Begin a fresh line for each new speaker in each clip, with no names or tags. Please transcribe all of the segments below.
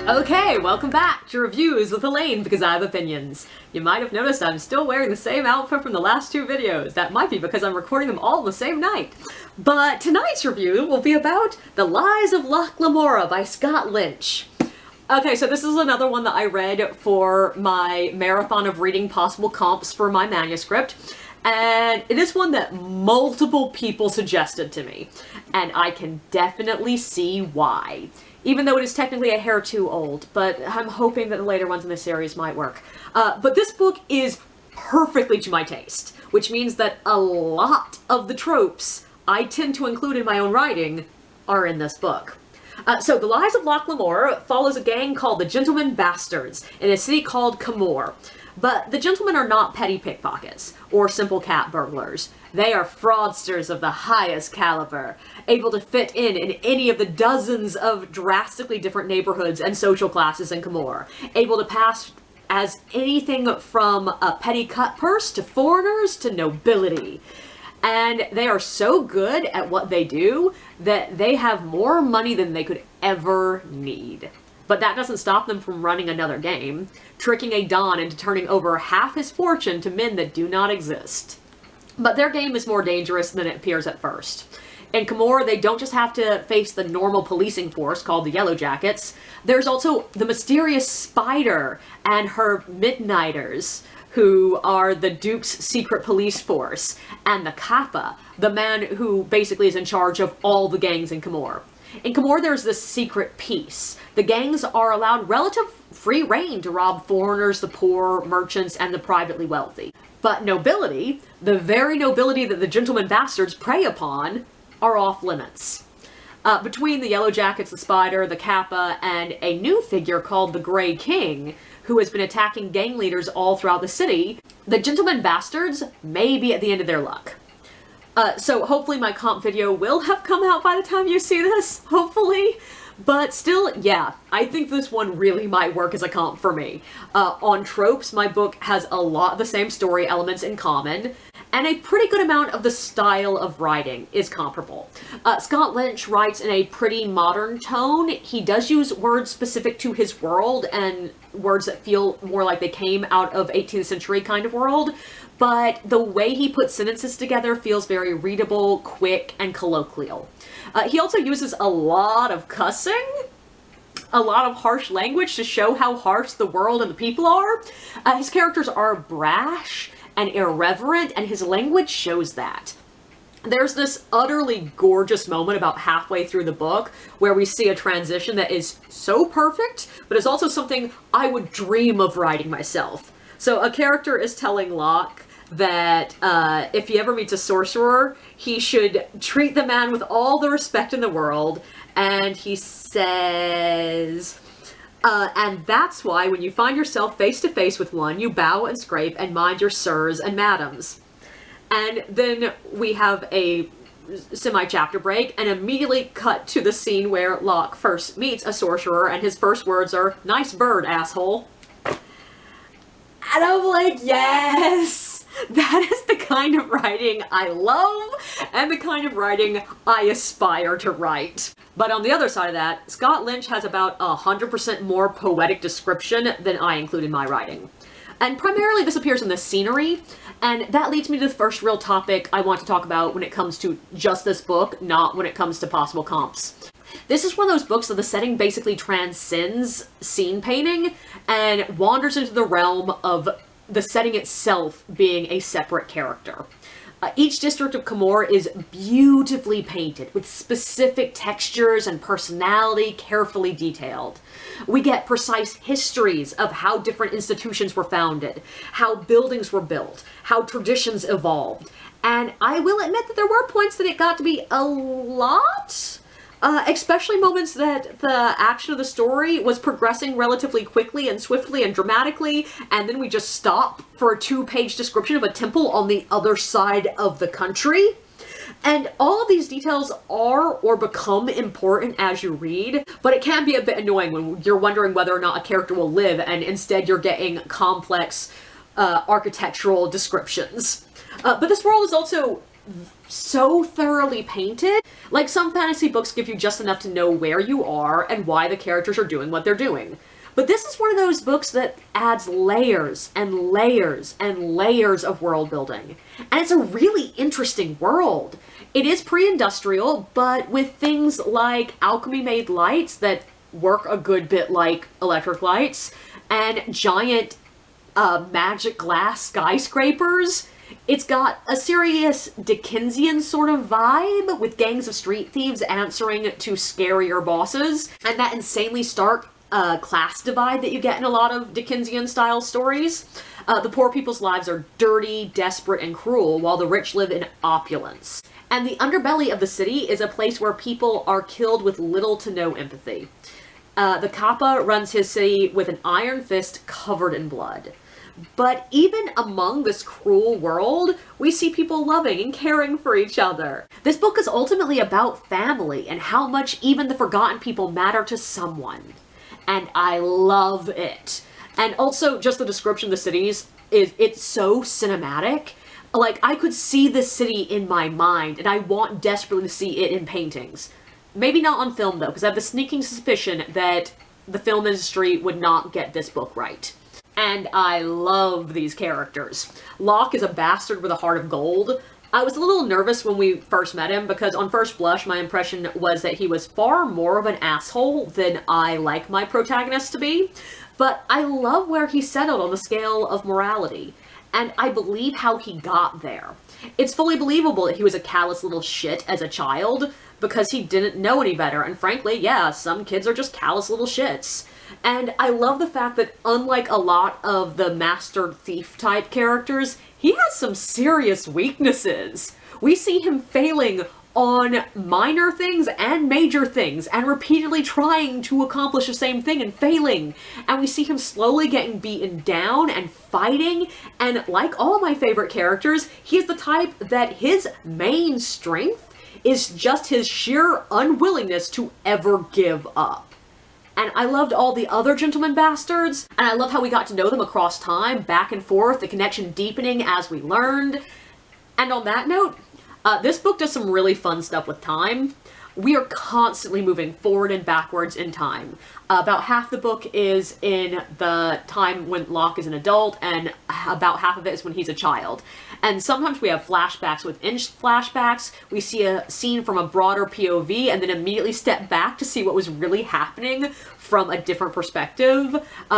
Okay, welcome back to Reviews with Elaine, because I have opinions. You might have noticed I'm still wearing the same outfit from the last two videos. That might be because I'm recording them all the same night. But tonight's review will be about The Lies of Locke Lamora by Scott Lynch. Okay, so this is another one that I read for my marathon of reading possible comps for my manuscript. And it is one that multiple people suggested to me. And I can definitely see why. Even though it is technically a hair too old, but I'm hoping that the later ones in the series might work. But this book is perfectly to my taste, which means that a lot of the tropes I tend to include in my own writing are in this book. So The Lies of Locke Lamora follows a gang called the Gentlemen Bastards in a city called Camorr. But the gentlemen are not petty pickpockets or simple cat burglars. They are fraudsters of the highest caliber, able to fit in any of the dozens of drastically different neighborhoods and social classes in Camorr, able to pass as anything from a petty cut purse to foreigners to nobility. And they are so good at what they do that they have more money than they could ever need. But that doesn't stop them from running another game, tricking a Don into turning over half his fortune to men that do not exist. But their game is more dangerous than it appears at first. In Camorr, they don't just have to face the normal policing force called the Yellow Jackets. There's also the mysterious Spider and her Midnighters, who are the Duke's secret police force, and the Kappa, the man who basically is in charge of all the gangs in Camorr. In Camorr, there's this secret peace. The gangs are allowed relative free reign to rob foreigners, the poor, merchants, and the privately wealthy. But nobility, the very nobility that the Gentlemen Bastards prey upon, are off limits. Between the Yellow Jackets, the Spider, the Kappa, and a new figure called the Grey King, who has been attacking gang leaders all throughout the city, the Gentlemen Bastards may be at the end of their luck. So hopefully my comp video will have come out by the time you see this, hopefully. But still, yeah, I think this one really might work as a comp for me. On tropes, my book has a lot of the same story elements in common, and a pretty good amount of the style of writing is comparable. Scott Lynch writes in a pretty modern tone. He does use words specific to his world and words that feel more like they came out of 18th century kind of world, but the way he puts sentences together feels very readable, quick, and colloquial. He also uses a lot of cussing, a lot of harsh language to show how harsh the world and the people are. His characters are brash and irreverent, and his language shows that. There's this utterly gorgeous moment about halfway through the book where we see a transition that is so perfect, but is also something I would dream of writing myself. So a character is telling Locke that if he ever meets a sorcerer, he should treat the man with all the respect in the world, and he says, and that's why when you find yourself face to face with one, you bow and scrape and mind your sirs and madams. And then we have a semi-chapter break and immediately cut to the scene where Locke first meets a sorcerer, and his first words are, "Nice bird, asshole." And I'm like, yes! That is the kind of writing I love, and the kind of writing I aspire to write. But on the other side of that, Scott Lynch has about 100% more poetic description than I include in my writing. And primarily this appears in the scenery, and that leads me to the first real topic I want to talk about when it comes to just this book, not when it comes to possible comps. This is one of those books that the setting basically transcends scene painting and wanders into the realm of the setting itself being a separate character. Each district of Camorr is beautifully painted, with specific textures and personality carefully detailed. We get precise histories of how different institutions were founded, how buildings were built, how traditions evolved, and I will admit that there were points that it got to be a lot. Especially moments that the action of the story was progressing relatively quickly and swiftly and dramatically, and then we just stop for a 2-page description of a temple on the other side of the country. And all of these details are or become important as you read, but it can be a bit annoying when you're wondering whether or not a character will live, and instead you're getting complex architectural descriptions. But this world is also so thoroughly painted. Like, some fantasy books give you just enough to know where you are and why the characters are doing what they're doing. But this is one of those books that adds layers and layers and layers of world building. And it's a really interesting world. It is pre-industrial, but with things like alchemy-made lights that work a good bit like electric lights, and giant magic glass skyscrapers. It's got a serious Dickensian sort of vibe, with gangs of street thieves answering to scarier bosses, and that insanely stark class divide that you get in a lot of Dickensian-style stories. The poor people's lives are dirty, desperate, and cruel, while the rich live in opulence. And the underbelly of the city is a place where people are killed with little to no empathy. The Kappa runs his city with an iron fist covered in blood. But even among this cruel world, we see people loving and caring for each other. This book is ultimately about family and how much even the forgotten people matter to someone. And I love it. And also, just the description of the cities it's so cinematic. Like, I could see this city in my mind, and I want desperately to see it in paintings. Maybe not on film, though, because I have the sneaking suspicion that the film industry would not get this book right. And I love these characters. Locke is a bastard with a heart of gold. I was a little nervous when we first met him, because on first blush, my impression was that he was far more of an asshole than I like my protagonist to be. But I love where he settled on the scale of morality, and I believe how he got there. It's fully believable that he was a callous little shit as a child, because he didn't know any better, and frankly, yeah, some kids are just callous little shits. And I love the fact that, unlike a lot of the master thief type characters, he has some serious weaknesses. We see him failing on minor things and major things, and repeatedly trying to accomplish the same thing and failing. And we see him slowly getting beaten down and fighting, and like all my favorite characters, he's the type that his main strength is just his sheer unwillingness to ever give up. And I loved all the other gentleman bastards, and I love how we got to know them across time, back and forth, the connection deepening as we learned. And on that note, this book does some really fun stuff with time. We are constantly moving forward and backwards in time. About half the book is in the time when Locke is an adult, and about half of it is when he's a child. And sometimes we have flashbacks within flashbacks. We see a scene from a broader POV and then immediately step back to see what was really happening from a different perspective,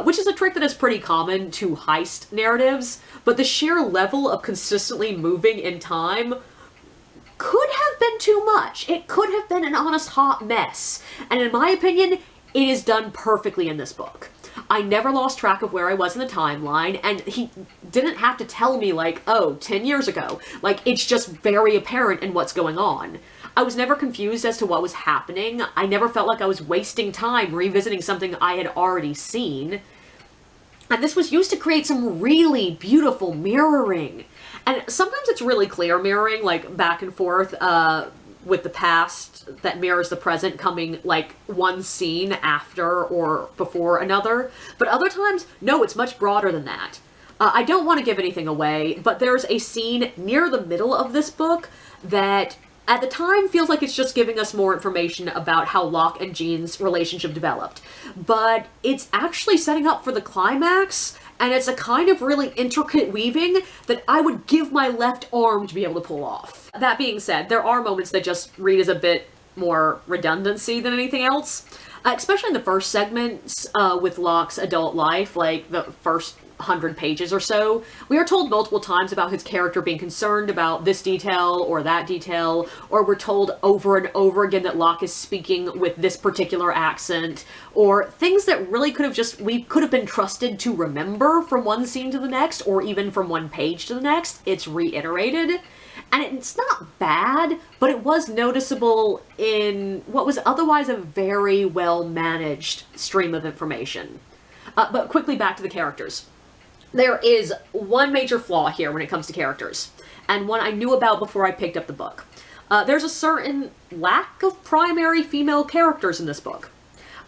which is a trick that is pretty common to heist narratives. But the sheer level of consistently moving in time could have been too much. It could have been an honest hot mess. And in my opinion, it is done perfectly in this book. I never lost track of where I was in the timeline, and he didn't have to tell me, like, oh, 10 years ago. Like, it's just very apparent in what's going on. I was never confused as to what was happening. I never felt like I was wasting time revisiting something I had already seen. And this was used to create some really beautiful mirroring. And sometimes it's really clear mirroring, like back and forth with the past that mirrors the present, coming like one scene after or before another. But other times, no, it's much broader than that. I don't want to give anything away, but there's a scene near the middle of this book that at the time feels like it's just giving us more information about how Locke and Jean's relationship developed. But it's actually setting up for the climax, and it's a kind of really intricate weaving that I would give my left arm to be able to pull off. That being said, there are moments that just read as a bit more redundancy than anything else. Especially in the first segments with Locke's adult life, like the first 100 pages or so. We are told multiple times about his character being concerned about this detail or that detail, or we're told over and over again that Locke is speaking with this particular accent, or things that really we could have been trusted to remember from one scene to the next, or even from one page to the next. It's reiterated. And it's not bad, but it was noticeable in what was otherwise a very well-managed stream of information. But quickly back to the characters. There is one major flaw here when it comes to characters, and one I knew about before I picked up the book. There's a certain lack of primary female characters in this book.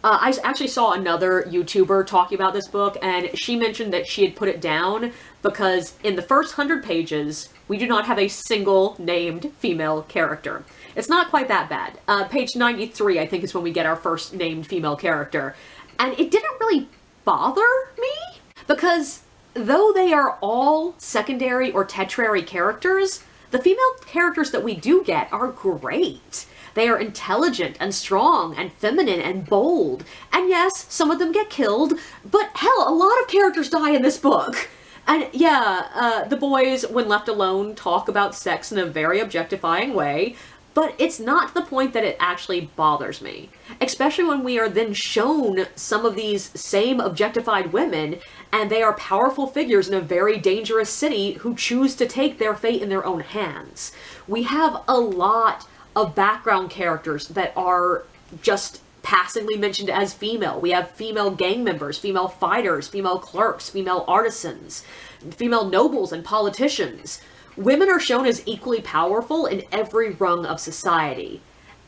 I actually saw another YouTuber talking about this book, and she mentioned that she had put it down because in the first 100 pages, we do not have a single named female character. It's not quite that bad. Page 93, I think, is when we get our first named female character. And it didn't really bother me, because though they are all secondary or tertiary characters, the female characters that we do get are great. They are intelligent and strong and feminine and bold. And yes, some of them get killed, but hell, a lot of characters die in this book. And yeah, the boys, when left alone, talk about sex in a very objectifying way, but it's not to the point that it actually bothers me. Especially when we are then shown some of these same objectified women, and they are powerful figures in a very dangerous city who choose to take their fate in their own hands. We have a lot of background characters that are just passingly mentioned as female. We have female gang members, female fighters, female clerks, female artisans, female nobles and politicians. Women are shown as equally powerful in every rung of society.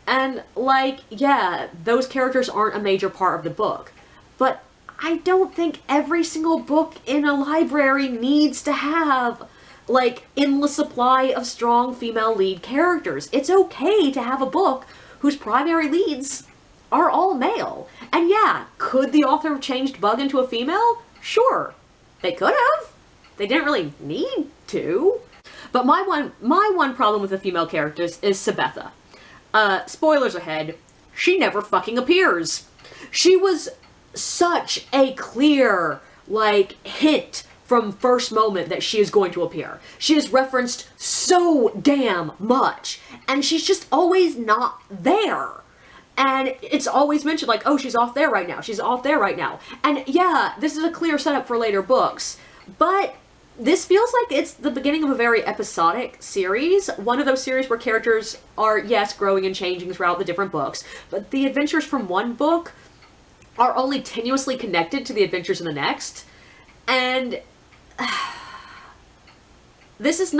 And, like, yeah, those characters aren't a major part of the book. But I don't think every single book in a library needs to have, like, endless supply of strong female lead characters. It's okay to have a book whose primary leads are all male. And yeah, could the author have changed Bug into a female? Sure. They could have. They didn't really need to. But my one problem with the female characters is Sabetha. Spoilers ahead, she never fucking appears. She was such a clear, like, hint from first moment that she is going to appear. She is referenced so damn much, and she's just always not there. And it's always mentioned like, oh, she's off there right now, she's off there right now. And yeah, this is a clear setup for later books, but this feels like it's the beginning of a very episodic series. One of those series where characters are, yes, growing and changing throughout the different books, but the adventures from one book are only tenuously connected to the adventures in the next. And this does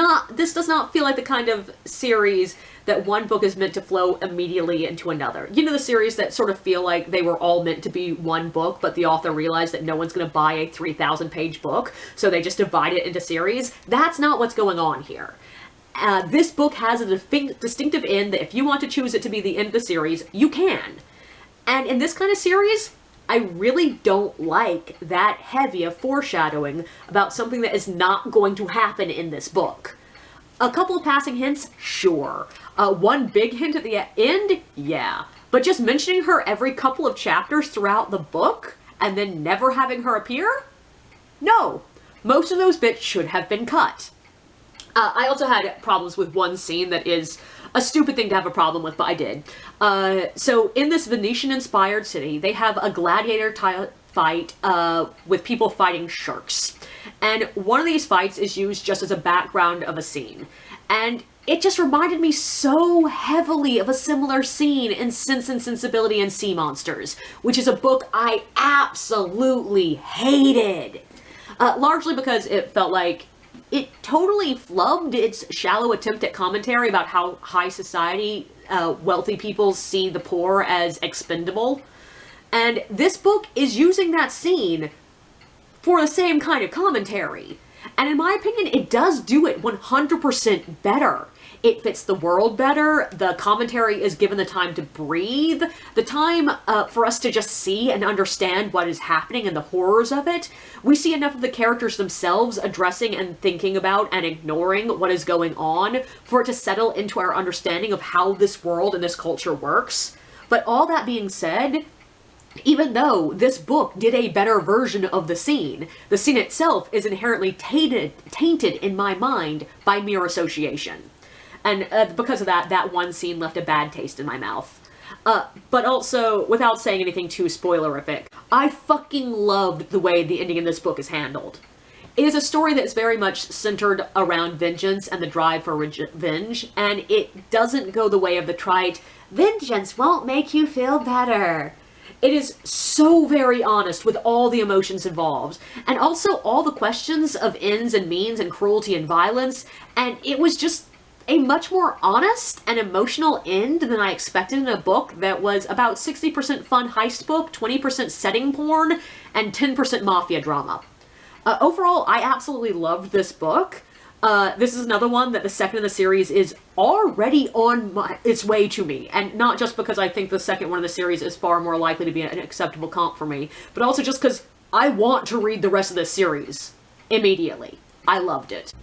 not feel like the kind of series that one book is meant to flow immediately into another. You know, the series that sort of feel like they were all meant to be one book, but the author realized that no one's going to buy a 3,000-page book, so they just divide it into series? That's not what's going on here. This book has a distinctive end that if you want to choose it to be the end of the series, you can. And in this kind of series, I really don't like that heavy of foreshadowing about something that is not going to happen in this book. A couple of passing hints, sure. One big hint at the end, yeah. But just mentioning her every couple of chapters throughout the book, and then never having her appear? No. Most of those bits should have been cut. I also had problems with one scene that is a stupid thing to have a problem with, but I did. So in this Venetian-inspired city, they have a gladiator fight with people fighting sharks. And one of these fights is used just as a background of a scene. And it just reminded me so heavily of a similar scene in Sense and Sensibility and Sea Monsters, which is a book I absolutely hated. Largely because it felt like it totally flubbed its shallow attempt at commentary about how high society, wealthy people see the poor as expendable. And this book is using that scene for the same kind of commentary. And in my opinion, it does do it 100% better. It fits the world better, the commentary is given the time to breathe, the time for us to just see and understand what is happening and the horrors of it. We see enough of the characters themselves addressing and thinking about and ignoring what is going on for it to settle into our understanding of how this world and this culture works. But all that being said, even though this book did a better version of the scene itself is inherently tainted in my mind by mere association. And because of that, that one scene left a bad taste in my mouth. But also, without saying anything too spoilerific, I fucking loved the way the ending in this book is handled. It is a story that's very much centered around vengeance and the drive for revenge, and it doesn't go the way of the trite, vengeance won't make you feel better. It is so very honest with all the emotions involved, and also all the questions of ends and means and cruelty and violence, and it was just a much more honest and emotional end than I expected in a book that was about 60% fun heist book, 20% setting porn, and 10% mafia drama. Overall, I absolutely loved this book. This is another one that the second in the series is already on its way to me, and not just because I think the second one of the series is far more likely to be an acceptable comp for me, but also just because I want to read the rest of this series immediately. I loved it.